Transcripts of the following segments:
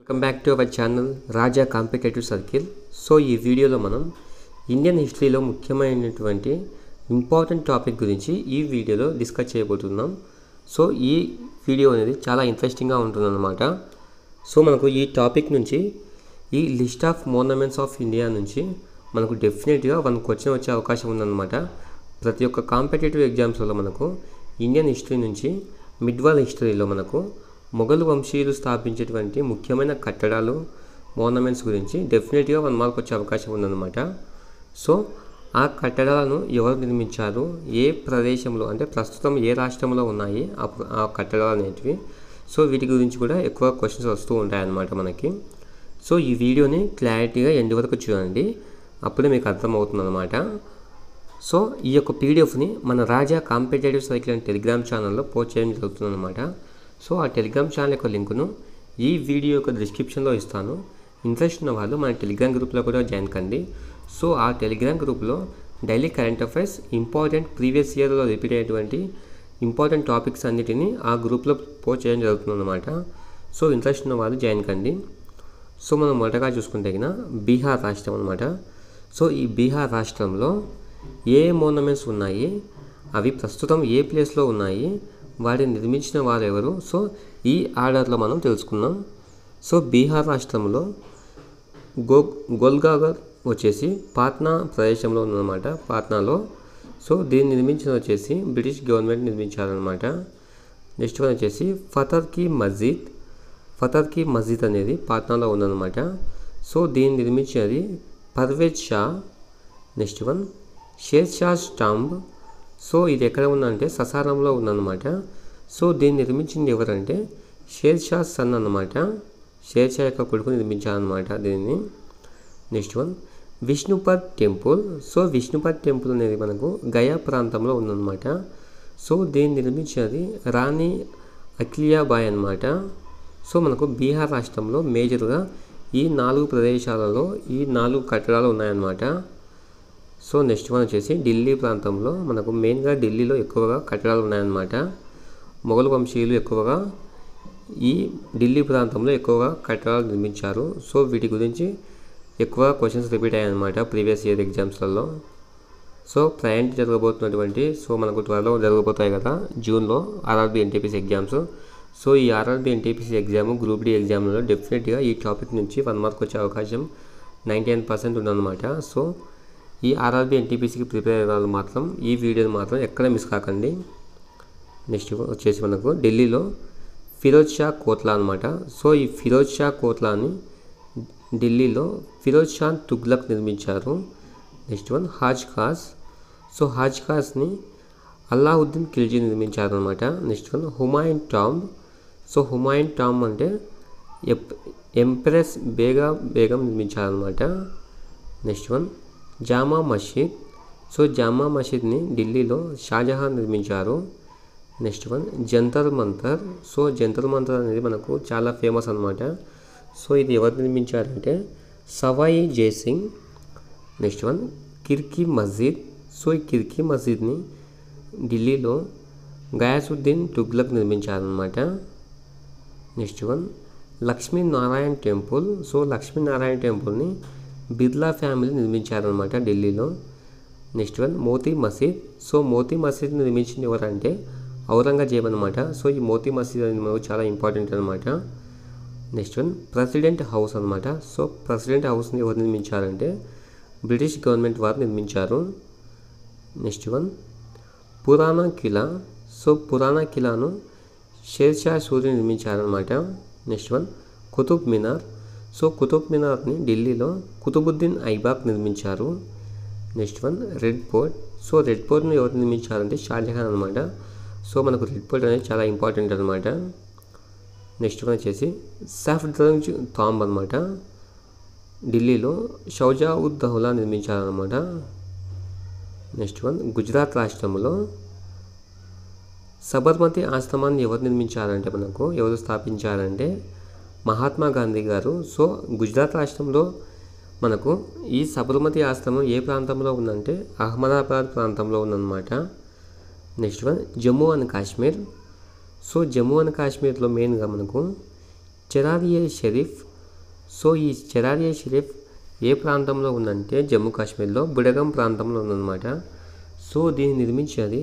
Welcome back to our channel Raja competitive circle. So ఈ వీడియోలో మనం ఇండియన్ హిస్టరీలో ముఖ్యమైనటువంటి ఇంపార్టెంట్ టాపిక్ గురించి ఈ వీడియోలో డిస్కస్ చేయబోతున్నాం. సో ఈ వీడియో అనేది చాలా ఇంట్రెస్టింగ్గా ఉంటుందన్నమాట. సో మనకు ఈ టాపిక్ నుంచి ఈ list of monuments of India నుంచి మనకు డెఫినెట్గా 1 క్వశ్చన్ వచ్చే అవకాశం ఉందన్నమాట. ప్రతి ఒక్క కాంపిటేటివ్ ఎగ్జామ్స్లో మనకు ఇండియన్ హిస్టరీ నుంచి మిడ్వాల్ హిస్టరీలో మనకు మొఘల్ వంశీయులు స్థాపించేటువంటి ముఖ్యమైన కట్టడాలు మోనమెంట్స్ గురించి డెఫినెట్గా 1 మార్క్ వచ్చే అవకాశం ఉందన్నమాట. సో ఆ కట్టడాలను ఎవరు నిర్మించారు, ఏ ప్రదేశంలో అంటే ప్రస్తుతం ఏ రాష్ట్రంలో ఉన్నాయి ఆ కట్టడాలు అనేటివి. సో వీటి గురించి కూడా ఎక్కువ క్వశ్చన్స్ వస్తూ ఉంటాయన్నమాట మనకి. సో ఈ వీడియోని క్లారిటీగా ఎండ్ వరకు చూడండి, అప్పుడే మీకు అర్థమవుతుందన్నమాట. సో ఈ యొక్క పీడిఎఫ్ని మన Raja competitive cycle and Telegram ఛానల్లో పోస్ట్ చేయడం జరుగుతుందన్నమాట. సో ఆ టెలిగ్రామ్ ఛానల్ యొక్క లింకును ఈ వీడియో యొక్క డిస్క్రిప్షన్లో ఇస్తాను. ఇంట్రెస్ట్ ఉన్న వాళ్ళు మన టెలిగ్రామ్ గ్రూప్లో కూడా జాయిన్ కండి. సో ఆ టెలిగ్రామ్ గ్రూప్లో daily current affairs, important previous ఇయర్లో రిపీట్ అయ్యేటువంటి ఇంపార్టెంట్ టాపిక్స్ అన్నిటినీ ఆ గ్రూప్లో పోస్ట్ చేయడం జరుగుతుందన్నమాట. సో ఇంట్రెస్ట్ ఉన్న వాళ్ళు జాయిన్ కండి. సో మనం మొదటగా చూసుకుంటే బీహార్ రాష్ట్రం అనమాట. సో ఈ బీహార్ రాష్ట్రంలో ఏ మోనమెంట్స్ ఉన్నాయి, అవి ప్రస్తుతం ఏ ప్లేస్లో ఉన్నాయి, వాటిని నిర్మించిన వారు ఎవరు, సో ఈ ఆర్డర్లో మనం తెలుసుకుందాం. సో బీహార్ రాష్ట్రంలో గోల్ఘాగర్ వచ్చేసి పాట్నా ప్రదేశంలో ఉందన్నమాట, పాట్నాలో. సో దీన్ని నిర్మించిన వచ్చేసి బ్రిటిష్ గవర్నమెంట్ నిర్మించారనమాట. నెక్స్ట్ వన్ వచ్చేసి ఫతర్ కి మస్జిద్ అనేది పాట్నాలో ఉందన్నమాట. సో దీన్ని నిర్మించేది పర్వేజ్ షా. నెక్స్ట్ వన్ షేర్ షా స్టాంబ్. సో ఇది ఎక్కడ ఉందంటే ససారంలో ఉందన్నమాట. సో దీన్ని నిర్మించింది ఎవరంటే షేర్ షా సన్ అన్నమాట, షేర్ షా యొక్క కొడుకు నిర్మించారన్నమాట దీన్ని. Next one Vishnupad temple. So Vishnupad temple అనేది మనకు గయా ప్రాంతంలో ఉందన్నమాట. సో దీన్ని నిర్మించేది రాణి అఖిల్యాబాయ్ అన్నమాట. సో మనకు బీహార్ రాష్ట్రంలో మేజర్గా ఈ 4 ప్రదేశాలలో ఈ 4 కట్టడాలు ఉన్నాయన్నమాట. సో నెక్స్ట్ వన్ వచ్చేసి ఢిల్లీ ప్రాంతంలో మనకు మెయిన్గా ఢిల్లీలో ఎక్కువగా కట్టడాలు ఉన్నాయన్నమాట. మొఘల్ వంశీయులు ఎక్కువగా ఈ ఢిల్లీ ప్రాంతంలో ఎక్కువగా కట్టడాలు నిర్మించారు. సో వీటి గురించి ఎక్కువ క్వశ్చన్స్ రిపీట్ అయ్యాయన్నమాట ప్రీవియస్ ఇయర్ ఎగ్జామ్స్లలో. సో ప్రజెంట్ జరగబోతున్నటువంటి మనకు త్వరలో జరగబోతాయి కదా జూన్లో ఆర్ఆర్బీ ఎన్టీపీసీ ఎగ్జామ్స్. సో ఈ RRB NTPC exam group D ఎగ్జామ్లో డెఫినెట్గా ఈ టాపిక్ నుంచి 1 మార్క్ వచ్చే అవకాశం 99% ఉందన్నమాట. సో ఈ ఆర్ఆర్బీ ఎన్టీపీసీకి ప్రిపేర్ అయ్యే వాళ్ళు మాత్రం ఈ వీడియోని మాత్రం ఎక్కడ మిస్ కాకండి. నెక్స్ట్ వచ్చేసి మనకు ఢిల్లీలో ఫిరోజ్ షా కోట్లా అనమాట. సో ఈ ఫిరోజ్ షా కోట్లాని ఢిల్లీలో ఫిరోజ్ షా తుగ్లక్ నిర్మించారు. Next one Hauz Khas. So Hauz ఖాస్ని అల్లావుద్దీన్ ఖిల్జీ నిర్మించారు అనమాట. Next one Humayun tomb. So Humayun tomb అంటే ఎంప్రెస్ బేగం నిర్మించారనమాట. Next one Jama Masjid. So Jama మసీద్ని ఢిల్లీలో షాజహాన్ నిర్మించారు. Next one Jantar Mantar. So Jantar Mantar అనేది మనకు చాలా ఫేమస్ అనమాట. సో ఇది ఎవరు నిర్మించారంటే Sawai Jai Singh. Next one Khirki Masjid. So ఈ కిర్కీ మస్జిద్ని ఢిల్లీలో గయాసుద్దీన్ తుగ్లక్ నిర్మించారనమాట. Next one Lakshminarayan temple. So Lakshminarayana టెంపుల్ని బిర్లా ఫ్యామిలీ నిర్మించారనమాట ఢిల్లీలో. నెక్స్ట్ వన్ మోతీ మసీద్. సో మోతీ మసీద్ నిర్మించింది ఎవరంటే ఔరంగజేబ్ అనమాట. సో ఈ మోతీ మసీద్ అనేది మనకు చాలా ఇంపార్టెంట్ అనమాట. నెక్స్ట్ వన్ ప్రెసిడెంట్ హౌస్ అనమాట. సో ప్రెసిడెంట్ హౌస్ని ఎవరు నిర్మించారంటే బ్రిటిష్ గవర్నమెంట్ వారు నిర్మించారు. Next one Purana Qila. So Purana కిలాను షేర్ షా సూరి నిర్మించారనమాట. Next one Qutub Minar. So Qutub మినార్ని ఢిల్లీలో కుతుబుద్దీన్ ఐబాక్ నిర్మించారు. Next one red fort. So red ఫోర్ట్ని ఎవరు నిర్మించారంటే షాజహాన్ అనమాట. సో మనకు రెడ్ ఫోర్ట్ అనేది చాలా ఇంపార్టెంట్ అనమాట. నెక్స్ట్ వన్ వచ్చేసి సఫ్దర్జంగ్ తాంబ్ అనమాట. ఢిల్లీలో షౌజా ఉద్ దౌలా నిర్మించారనమాట. నెక్స్ట్ వన్ గుజరాత్ రాష్ట్రంలో సబర్మతి ఆశ్రమాన్ని ఎవరు స్థాపించారంటే మహాత్మా గాంధీ గారు. సో గుజరాత్ రాష్ట్రంలో మనకు ఈ సబర్మతి ఆశ్రమం ఏ ప్రాంతంలో ఉందంటే అహ్మదాబాద్ ప్రాంతంలో ఉందన్నమాట. Next one Jammu and Kashmir. So Jammu and కాశ్మీర్లో మెయిన్గా మనకు చెరారియే షరీఫ్. సో ఈ చెరారియా షరీఫ్ ఏ ప్రాంతంలో ఉందంటే జమ్మూ కాశ్మీర్లో బుడగం ప్రాంతంలో ఉందన్నమాట. సో దీన్ని నిర్మించేది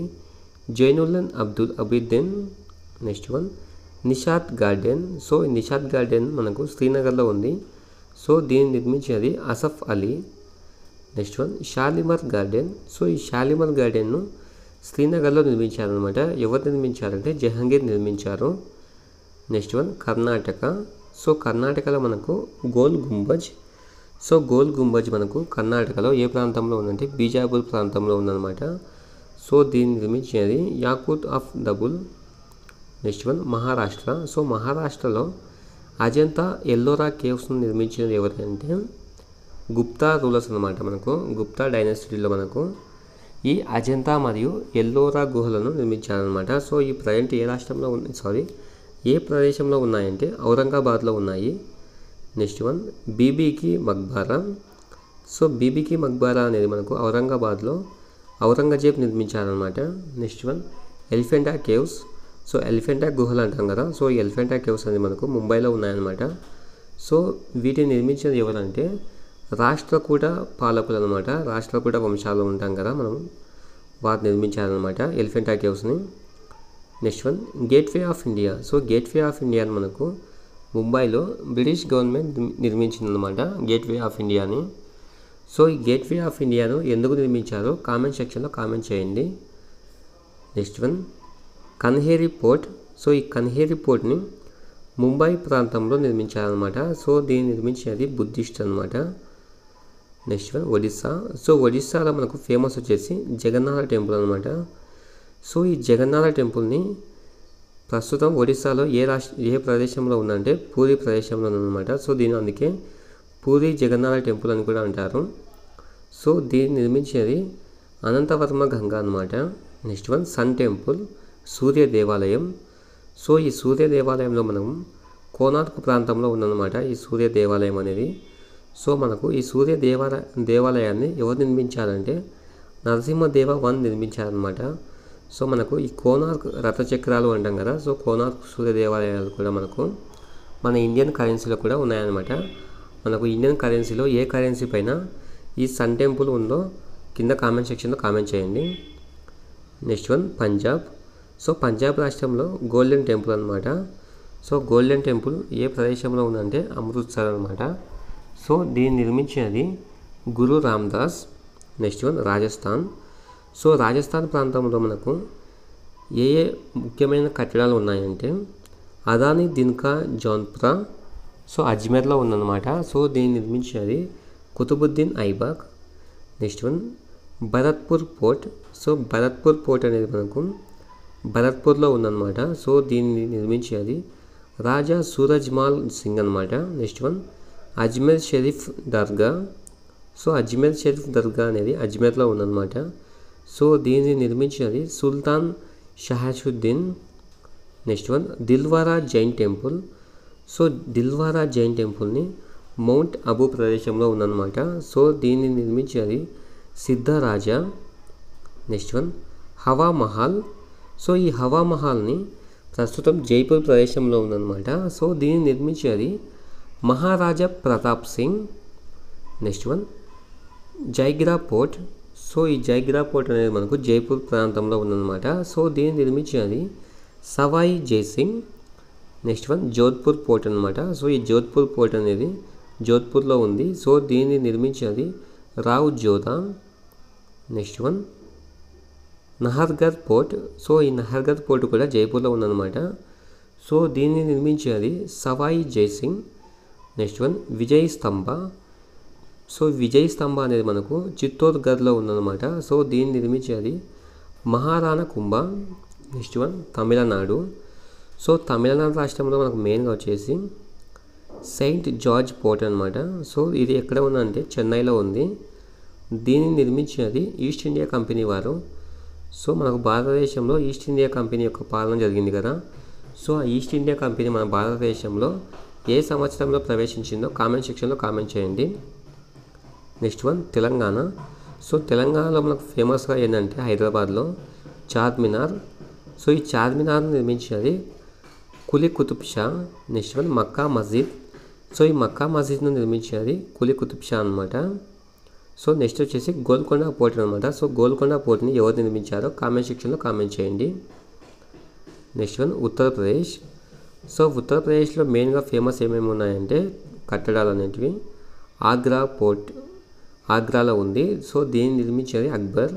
Zainuddin Abidin. Next one Nishat garden. So ఈ నిషాద్ గార్డెన్ మనకు శ్రీనగర్లో ఉంది. సో దీన్ని నిర్మించేది Asaf Ali. Next one Shalimar garden. So ఈ షాలిమార్ గార్డెన్ను శ్రీనగర్లో నిర్మించారనమాట. ఎవరు నిర్మించారంటే జహంగీర్ నిర్మించారు. Next one Karnataka. సో కర్ణాటకలో మనకు goal Gumbaz. So goal Gumbaz మనకు కర్ణాటకలో ఏ ప్రాంతంలో ఉందంటే బీజాపూర్ ప్రాంతంలో ఉందన్నమాట. సో దీన్ని నిర్మించేది Yakut of Dabul. Next one Maharashtra. So మహారాష్ట్రలో అజంతా ఎల్లోరా కేవ్స్ను నిర్మించినది ఎవరంటే గుప్తా రూలర్స్ అనమాట. మనకు గుప్తా డైనాసిటీలో మనకు ఈ అజంతా మరియు ఎల్లోరా గుహలను నిర్మించారనమాట. సో ఈ ప్రజెంట్ ఏ రాష్ట్రంలో ఏ ప్రదేశంలో ఉన్నాయంటే ఔరంగాబాద్లో ఉన్నాయి. Next one Bibi ki Maqbara. So Bibi ki Maqbara అనేది మనకు ఔరంగాబాద్లో ఔరంగజేబ్ నిర్మించారనమాట. Next one Elephanta caves. So Elephanta గుహలు అంటాం కదా. సో ఈ ఎలిఫెంటా కేవ్స్ అనేది మనకు ముంబైలో ఉన్నాయన్నమాట. సో వీటిని నిర్మించేది ఎవరంటే రాష్ట్రకూట పాలకులు అనమాట. రాష్ట్రకూట వంశాలు ఉంటాం కదా మనం, వారు నిర్మించారనమాట ఎలిఫెంటా కేవ్స్ని. Next one gateway of India. So gateway of India మనకు ముంబైలో బ్రిటిష్ గవర్నమెంట్ నిర్మించిందనమాట గేట్వే ఆఫ్ ఇండియాని. సో ఈ గేట్వే ఆఫ్ ఇండియాను ఎందుకు నిర్మించారో కామెంట్ సెక్షన్లో కామెంట్ చేయండి. Next one Kanheri fort. So ఈ కన్హేరి పోర్ట్ని ముంబై ప్రాంతంలో నిర్మించారనమాట. సో దీన్ని నిర్మించేది బుద్ధిస్ట్ అనమాట. Next one Odisha. సో ఒడిస్సాలో మనకు ఫేమస్ వచ్చేసి జగన్నాథ టెంపుల్ అనమాట. సో ఈ జగన్నాథ టెంపుల్ని ప్రస్తుతం ఒడిస్సాలో ఏ ప్రదేశంలో ఉందంటే పూరి ప్రదేశంలో ఉందన్నమాట. సో దీని అందుకే పూరి జగన్నాథ టెంపుల్ అని కూడా అంటారు. సో దీన్ని నిర్మించేది అనంతవర్మ గంగా అనమాట. నెక్స్ట్ వన్ సన్ టెంపుల్, సూర్య దేవాలయం. సో ఈ సూర్య దేవాలయంలో మనం కోనార్క్ ప్రాంతంలో ఉందన్నమాట ఈ సూర్య దేవాలయం అనేది. సో మనకు ఈ సూర్య దేవాలయాన్ని ఎవరు నిర్మించారంటే నరసింహదేవ వన్ నిర్మించారనమాట. సో మనకు ఈ కోనార్క్ రథచక్రాలు అంటాం కదా. సో కోనార్క్ సూర్య దేవాలయాలు కూడా మనకు మన ఇండియన్ కరెన్సీలో కూడా ఉన్నాయన్నమాట. మనకు ఇండియన్ కరెన్సీలో ఏ కరెన్సీ పైన ఈ సన్ టెంపుల్ ఉందో కింద కామెంట్ సెక్షన్లో కామెంట్ చేయండి. Next one Punjab. So Punjab రాష్ట్రంలో గోల్డెన్ టెంపుల్ అనమాట. సో గోల్డెన్ టెంపుల్ ఏ ప్రదేశంలో ఉందంటే అమృత్సర్ అనమాట. సో దీన్ని నిర్మించినది Guru Ramdas. Next one Rajasthan. So Rajasthan ప్రాంతంలో మనకు ఏ ముఖ్యమైన కట్టడాలు ఉన్నాయంటే అదాని దిన్కా జౌన్పురా. సో అజ్మీర్లో ఉందన్నమాట. సో దీన్ని నిర్మించినది Qutubuddin Aibak. Next one Bharatpur fort. So Bharatpur fort అనేది మనకు భరత్పూర్లో ఉందన్నమాట. సో దీన్ని నిర్మించేది రాజా సూరజ్మాల్ సింగ్ అనమాట. Next one Ajmer Sharif Dargah. So Ajmer Sharif Dargah అనేది అజ్మీర్లో ఉందన్నమాట. సో దీన్ని నిర్మించినది Sultan Shahabuddin. Next one Dilwara Jain temple. So Dilwara Jain టెంపుల్ని మౌంట్ అబూ ప్రదేశంలో ఉందన్నమాట. సో దీన్ని నిర్మించినది సిద్ధరాజా. Next one Hawa Mahal. So ఈ హవా మహల్ని ప్రస్తుతం జైపూర్ ప్రదేశంలో ఉందన్నమాట. సో దీన్ని నిర్మించేది Maharaja Pratap Singh. Next one Jaigarh fort. So ఈ జైగ్రా పోర్ట్ అనేది మనకు జైపూర్ ప్రాంతంలో ఉందన్నమాట. సో దీన్ని నిర్మించేది Sawai Jai Singh. Next one Jodhpur fort అనమాట. సో ఈ జోధ్పూర్ పోర్ట్ అనేది జోధ్పూర్లో ఉంది. సో దీన్ని నిర్మించేది Rao Jodha. Next one Nahargarh fort. So ఈ నహర్గర్ పోర్ట్ కూడా జైపూర్లో ఉందన్నమాట. సో దీన్ని నిర్మించేది Sawai Jai Singh. Next one Vijay Stambh. So Vijay Stambh అనేది మనకు చిత్తోర్గఢ్లో ఉందన్నమాట. సో దీన్ని నిర్మించేది Maharana Kumbha. Next one Tamil Nadu. So Tamil Nadu రాష్ట్రంలో మనకు మెయిన్గా వచ్చేసి సెయింట్ జార్జ్ పోర్ట్ అనమాట. సో ఇది ఎక్కడ ఉందంటే చెన్నైలో ఉంది. దీన్ని నిర్మించినది ఈస్ట్ ఇండియా కంపెనీ వారు. సో మనకు భారతదేశంలో ఈస్ట్ ఇండియా కంపెనీ యొక్క పాలన జరిగింది కదా. సో ఆ ఈస్ట్ ఇండియా కంపెనీ మన భారతదేశంలో ఏ సంవత్సరంలో ప్రవేశించిందో కామెంట్ సెక్షన్లో కామెంట్ చేయండి. Next one Telangana. సో తెలంగాణలో మనకు ఫేమస్గా ఏంటంటే హైదరాబాద్లో చార్మినార్. సో ఈ చార్మినార్ను నిర్మించినది కులీ కుతుబ్ షా. నెక్స్ట్ వన్ మక్కా మస్జిద్. సో ఈ మక్కా మసీద్ను నిర్మించేది కులీ కుతుబ్ షా అనమాట. సో నెక్స్ట్ వచ్చేసి గోల్కొండ పోర్ట్ అనమాట. సో గోల్కొండ పోర్ట్ని ఎవరు నిర్మించారో కామెంట్ సెక్షన్లో కామెంట్ చేయండి. Next one Uttar Pradesh. సో ఉత్తరప్రదేశ్లో మెయిన్గా ఫేమస్ ఏమేమి ఉన్నాయంటే కట్టడాలు అనేటివి. ఆగ్రా పోర్ట్ ఆగ్రాలో ఉంది. సో దీన్ని నిర్మించేది అక్బర్.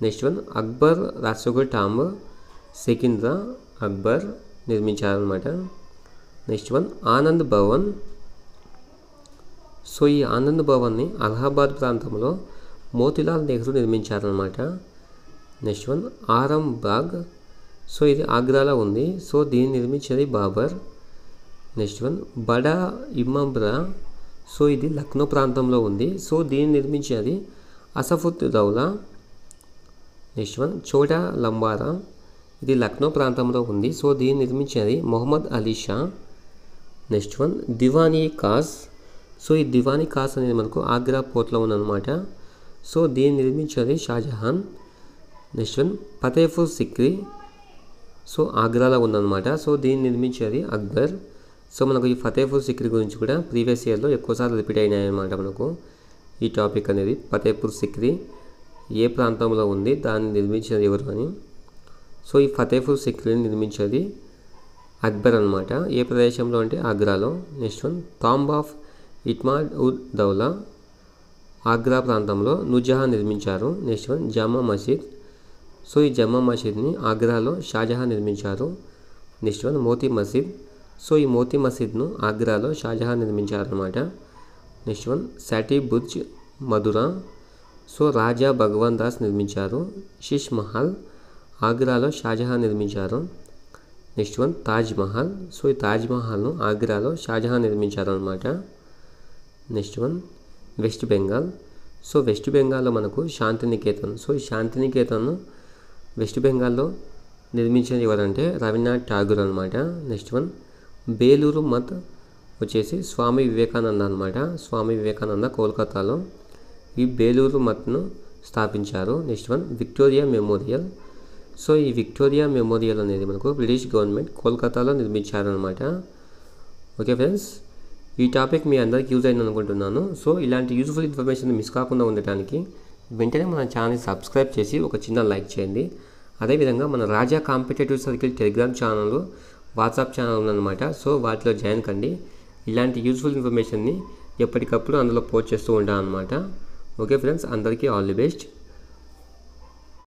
నెక్స్ట్ వన్ అక్బర్ రాజగోడ్ టాంబ్ సికింద్రా అక్బర్ నిర్మించారనమాట. Next one Anand Bhavan. So ఈ ఆనంద్ భవన్ని అలహాబాద్ ప్రాంతంలో మోతిలాల్ నెహ్రూ నిర్మించారనమాట. Next one Aram Bagh. So ఇది ఆగ్రాలో ఉంది. సో దీన్ని నిర్మించేది బాబర్. నెక్స్ట్ వన్ బడా ఇమాంబ్రా. సో ఇది లక్నో ప్రాంతంలో ఉంది. సో దీన్ని నిర్మించేది అసఫుద్దౌలా. నెక్స్ట్ వన్ చోటా లంబారా. ఇది లక్నో ప్రాంతంలో ఉంది. సో దీన్ని నిర్మించేది Mohammad Ali Shah. Next one Diwani Khas. So ఈ దివానీ ఖాస్ అనేది మనకు ఆగ్రా పోర్ట్లో ఉందన్నమాట. సో దీన్ని నిర్మించేది Shah Jahan. Next one Fatehpur Sikri. So ఆగ్రాలో ఉందన్నమాట. సో దీన్ని నిర్మించేది అక్బర్. సో మనకు ఈ ఫతేపూర్ సిక్రీ గురించి కూడా ప్రీవియస్ ఇయర్లో ఎక్కువసార్లు రిపీట్ అయినాయి అన్నమాట. మనకు ఈ టాపిక్ అనేది ఫతేపూర్ సిక్రీ ఏ ప్రాంతంలో ఉంది, దాన్ని నిర్మించేది ఎవరు అని. సో ఈ ఫతేపూర్ సిక్రీని నిర్మించేది అక్బర్ అనమాట. ఏ ప్రదేశంలో అంటే ఆగ్రాలో. నెక్స్ట్ వన్ టాంబ్ ఆఫ్ ఇట్మాడ్ ఉద్ దౌలా. ఆగ్రా ప్రాంతంలో నూర్జహాన్ నిర్మించారు. Next one Jama Masjid. So ఈ జామా మసీద్ని ఆగ్రాలో షాజహాన్ నిర్మించారు. నెక్స్ట్ వన్ మోతీ మసీద్. సో ఈ మోతీ మసీద్ను ఆగ్రాలో షాజహాన్ నిర్మించారనమాట. Next one Sati Burj Mathura. So Raja Bhagwan Das నిర్మించారు. షిష్ మహల్ ఆగ్రాలో షాజహాన్ నిర్మించారు. Next one Taj Mahal. So ఈ తాజ్ మహల్ను ఆగ్రాలో షాజహాన్ నిర్మించారనమాట. Next one west Bengal. So west బెంగాల్లో మనకు శాంతినికేతన్. సో ఈ శాంతినికేతన్ను వెస్ట్ బెంగాల్లో నిర్మించేది ఎవరంటే రవీంద్రనాథ్ ఠాగూర్ అనమాట. నెక్స్ట్ వన్ బేలూరు మత్ వచ్చేసి స్వామి వివేకానంద అనమాట. స్వామి వివేకానంద కోల్కతాలో ఈ బేలూరు మత్ను స్థాపించారు. Next one Victoria memorial. So ఈ విక్టోరియా మెమోరియల్ అనేది మనకు బ్రిటిష్ గవర్నమెంట్ కోల్కతాలో నిర్మించారనమాట. ఓకే ఫ్రెండ్స్, ఈ టాపిక్ మీ అందరికీ యూజ్ అయింది అనుకుంటున్నాను. సో ఇలాంటి యూజ్ఫుల్ ఇన్ఫర్మేషన్ మిస్ కాకుండా ఉండటానికి వెంటనే మన ఛానల్ని సబ్స్క్రైబ్ చేసి ఒక చిన్న లైక్ చేయండి. అదేవిధంగా మన Raja competitive circle Telegram channel, WhatsApp channel ఉందన్నమాట. సో వాటిలో జాయిన్ కండి. ఇలాంటి యూజ్ఫుల్ ఇన్ఫర్మేషన్ని ఎప్పటికప్పుడు అందులో పోస్ట్ చేస్తూ ఉంటాను అనమాట. ఓకే ఫ్రెండ్స్, అందరికీ ఆల్ ది బెస్ట్.